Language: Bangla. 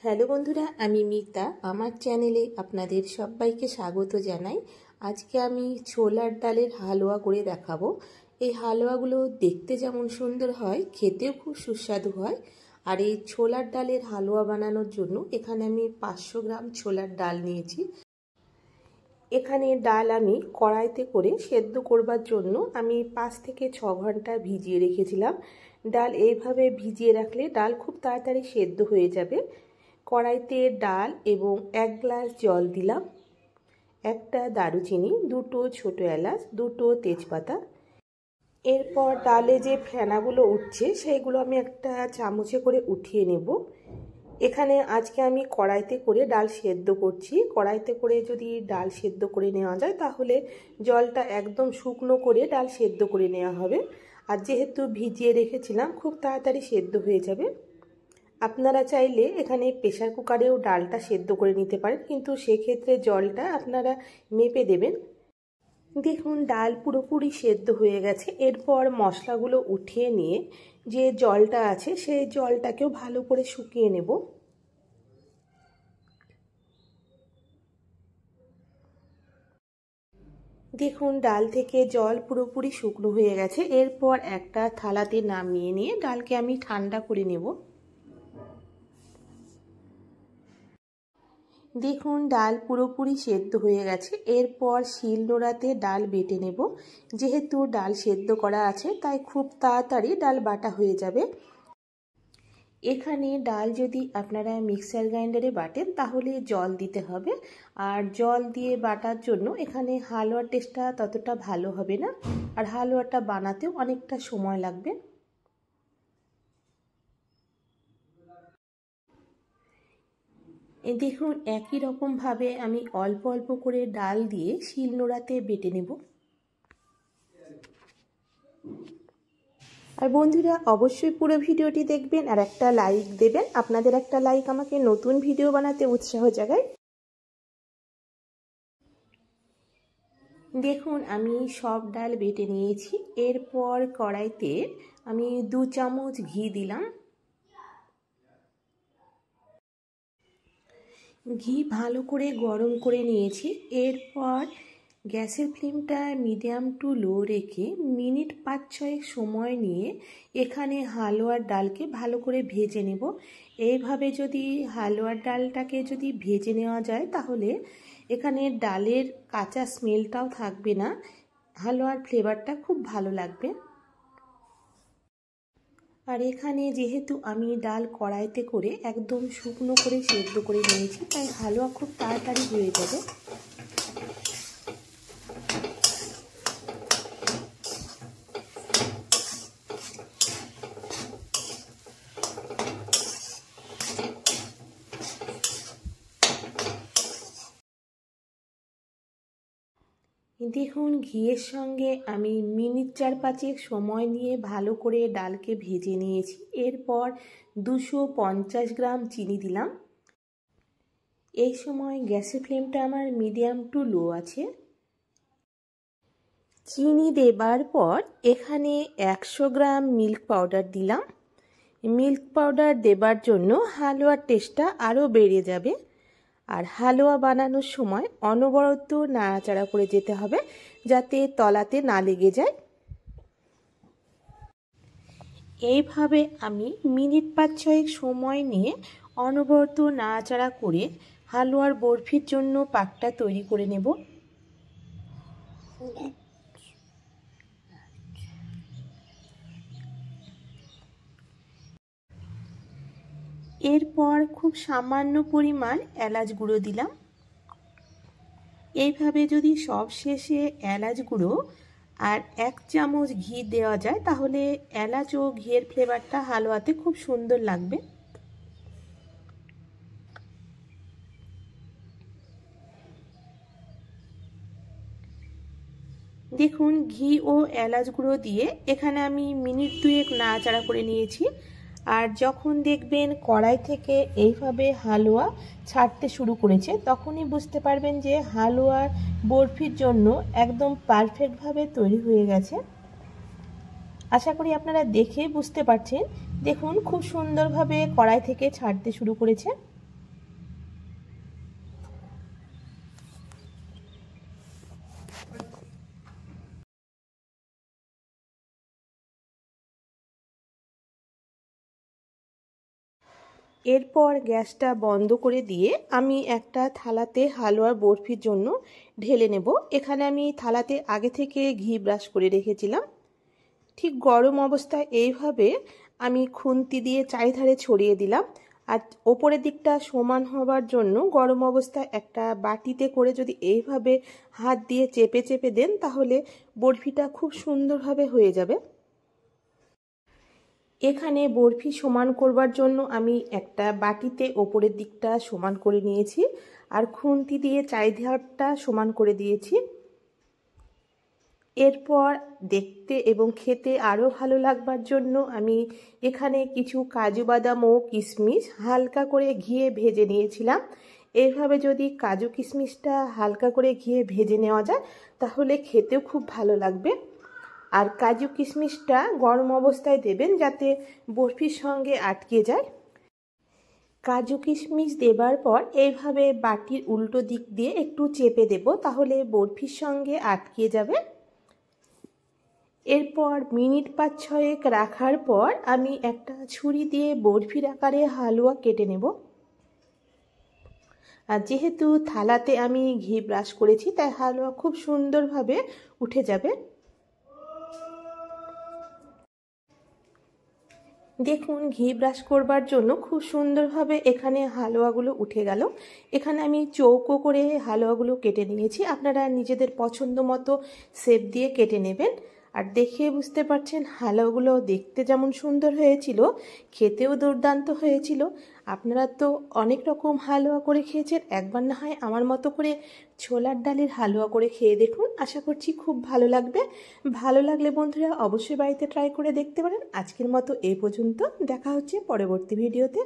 হ্যালো বন্ধুরা, আমি মিতা। আমার চ্যানেলে আপনাদের সবাইকে স্বাগত জানাই। আজকে আমি ছোলার ডালের হালুয়া করে দেখাবো। এই হালুয়াগুলো দেখতে যেমন সুন্দর হয়, খেতেও খুব সুস্বাদু হয়। আর এই ছোলার ডালের হালুয়া বানানোর জন্য এখানে আমি 500 গ্রাম ছোলার ডাল নিয়েছি। এখানে ডাল আমি কড়াইতে করে সেদ্ধ করবার জন্য আমি 5 থেকে 6 ঘন্টা ভিজিয়ে রেখেছিলাম। ডাল এইভাবে ভিজিয়ে রাখলে ডাল খুব তাড়াতাড়ি সেদ্ধ হয়ে যাবে। কড়াইতে ডাল এবং 1 গ্লাস জল দিলাম, একটা দারুচিনি, 2টো ছোটো এলাচ, 2টো তেজপাতা। এরপর ডালে যে ফেনাগুলো উঠছে সেইগুলো আমি একটা চামচে করে উঠিয়ে নেব। এখানে আজকে আমি কড়াইতে করে ডাল সেদ্ধ করছি। কড়াইতে করে যদি ডাল সেদ্ধ করে নেওয়া যায় তাহলে জলটা একদম শুকনো করে ডাল সেদ্ধ করে নেওয়া হবে। আর যেহেতু ভিজিয়ে রেখেছিলাম খুব তাড়াতাড়ি সেদ্ধ হয়ে যাবে। আপনারা চাইলে এখানে প্রেসার কুকারেও ডালটা সেদ্ধ করে নিতে পারেন, কিন্তু সেক্ষেত্রে জলটা আপনারা মেপে দেবেন। দেখুন ডাল পুরোপুরি সেদ্ধ হয়ে গেছে। এরপর মশলাগুলো উঠিয়ে নিয়ে যে জলটা আছে সেই জলটাকেও ভালো করে শুকিয়ে নেব। দেখুন ডাল থেকে জল পুরোপুরি শুকনো হয়ে গেছে। এরপর একটা থালাতে নামিয়ে নিয়ে ডালকে আমি ঠান্ডা করে নেব। দেখুন ডাল পুরোপুরি সেদ্ধ হয়ে গেছে। এরপর শিলনোড়াতে ডাল বেটে নেব। যেহেতু ডাল সেদ্ধ করা আছে তাই খুব তাড়াতাড়ি ডাল বাটা হয়ে যাবে। এখানে ডাল যদি আপনারা মিক্সার গ্রাইন্ডারে বাটেন তাহলে জল দিতে হবে, আর জল দিয়ে বাটার জন্য এখানে হালুয়ার টেস্টটা ততটা ভালো হবে না, আর হালুয়াটা বানাতেও অনেকটা সময় লাগবে। দেখুন একই রকমভাবে আমি অল্প অল্প করে ডাল দিয়ে শিলনোড়াতে বেটে নেব। আর বন্ধুরা অবশ্যই পুরো ভিডিওটি দেখবেন আর একটা লাইক দেবেন। আপনাদের একটা লাইক আমাকে নতুন ভিডিও বানাতে উৎসাহ জাগায়। দেখুন আমি সব ডাল বেটে নিয়েছি। এরপর কড়াইতে আমি 2 চামচ ঘি দিলাম। ঘি ভালো করে গরম করে নিয়েছি। এরপর গ্যাসের ফ্লেমটা মিডিয়াম টু লো রেখে মিনিট 5-6 সময় নিয়ে এখানে হালুয়ার ডালকে ভালো করে ভেজে নেব। এইভাবে যদি হালুয়ার ডালটাকে যদি ভেজে নেওয়া যায় তাহলে এখানে ডালের কাঁচা স্মেলটাও থাকবে না, হালুয়ার ফ্লেভারটা খুব ভালো লাগবে। আর এখানে যেহেতু আমি ডাল কড়াইতে করে একদম শুকনো করে সেদ্ধ করে নিয়েছি তাই হালুয়া খুব তাড়াতাড়ি হয়ে যাবে। দেখুন ঘিয়ের সঙ্গে আমি মিনিট 4-5 সময় নিয়ে ভালো করে ডালকে ভেজে নিয়েছি। এরপর 250 গ্রাম চিনি দিলাম। এই সময় গ্যাসের ফ্লেমটা আমার মিডিয়াম টু লো আছে। চিনি দেবার পর এখানে 100 গ্রাম মিল্ক পাউডার দিলাম। মিল্ক পাউডার দেবার জন্য হালুয়ার টেস্টটা আরও বেড়ে যাবে। আর হালুয়া বানানোর সময় অনবরত নাড়াচাড়া করে যেতে হবে যাতে তলাতে না লেগে যায়। এইভাবে আমি মিনিট 5-6 সময় নিয়ে অনবরত নাড়াচাড়া করে হালুয়ার বরফির জন্য পাকটা তৈরি করে নেব। এরপর খুব সামান্য পরিমাণ এলাচ গুঁড়ো দিলাম। এইভাবে যদি সব শেষে এলাচ গুঁড়ো আর 1 চামচ ঘি দেওয়া যায় তাহলে এলাচ ও ঘিয়ের ফ্লেভারটা হালুয়াতে খুব সুন্দর লাগবে। দেখুন ঘি ও এলাচ গুঁড়ো দিয়ে এখানে আমি মিনিট 2 নাড়াচাড়া করে নিয়েছি। আর যখন দেখবেন কড়াই থেকে এইভাবে হালুয়া ছাড়তে শুরু করেছে তখনই বুঝতে পারবেন যে হালুয়ার বরফির জন্য একদম পারফেক্টভাবে তৈরি হয়ে গেছে। আশা করি আপনারা দেখে বুঝতে পারছেন। দেখুন খুব সুন্দরভাবে কড়াই থেকে ছাড়তে শুরু করেছে। এরপর গ্যাসটা বন্ধ করে দিয়ে আমি একটা থালাতে হালুয়ার বরফির জন্য ঢেলে নেব। এখানে আমি থালাতে আগে থেকে ঘি ব্রাশ করে রেখেছিলাম। ঠিক গরম অবস্থায় এইভাবে আমি খুন্তি দিয়ে চারিধারে ছড়িয়ে দিলাম। আর ওপরের দিকটা সমান হবার জন্য গরম অবস্থায় একটা বাটিতে করে যদি এইভাবে হাত দিয়ে চেপে চেপে দেন তাহলে বরফিটা খুব সুন্দরভাবে হয়ে যাবে। এখানে বরফি সমান করবার জন্য আমি একটা বাটিতে ওপরের দিকটা সমান করে নিয়েছি আর খুন্তি দিয়ে চারিধারটা সমান করে দিয়েছি। এরপর দেখতে এবং খেতে আরও ভালো লাগবার জন্য আমি এখানে কিছু কাজু বাদাম ও কিশমিশ হালকা করে ঘিয়ে ভেজে নিয়েছিলাম। এইভাবে যদি কাজু কিশমিশটা হালকা করে ঘিয়ে ভেজে নেওয়া যায় তাহলে খেতেও খুব ভালো লাগবে। আর কাজু কিশমিশটা গরম অবস্থায় দেবেন যাতে বরফির সঙ্গে আটকে যায়। কাজু কিশমিশ দেবার পর এইভাবে বাটির উল্টো দিক দিয়ে একটু চেপে দেব, তাহলে বরফির সঙ্গে আটকে যাবে। এরপর মিনিট 5-6 রাখার পর আমি একটা ছুরি দিয়ে বরফির আকারে হালুয়া কেটে নেব। আর যেহেতু থালাতে আমি ঘি ব্রাশ করেছি তাই হালুয়া খুব সুন্দরভাবে উঠে যাবে। দেখুন ঘি ব্রাশ করবার জন্য খুব সুন্দরভাবে এখানে হালুয়াগুলো উঠে গেল। এখানে আমি চৌকো করে হালুয়াগুলো কেটে নিয়েছি। আপনারা নিজেদের পছন্দ মতো শেপ দিয়ে কেটে নেবেন। আর দেখে বুঝতে পারছেন হালুয়াগুলো দেখতে যেমন সুন্দর হয়েছিল খেতেও দুর্দান্ত হয়েছিল। আপনারা তো অনেক রকম হালুয়া করে খেয়েছেন, একবার না হয় আমার মতো করে ছোলার ডালের হালুয়া করে খেয়ে দেখুন। আশা করছি খুব ভালো লাগবে। ভালো লাগলে বন্ধুরা অবশ্যই বাড়িতে ট্রাই করে দেখতে পারেন। আজকের মতো এই পর্যন্ত, দেখা হচ্ছে পরবর্তী ভিডিওতে।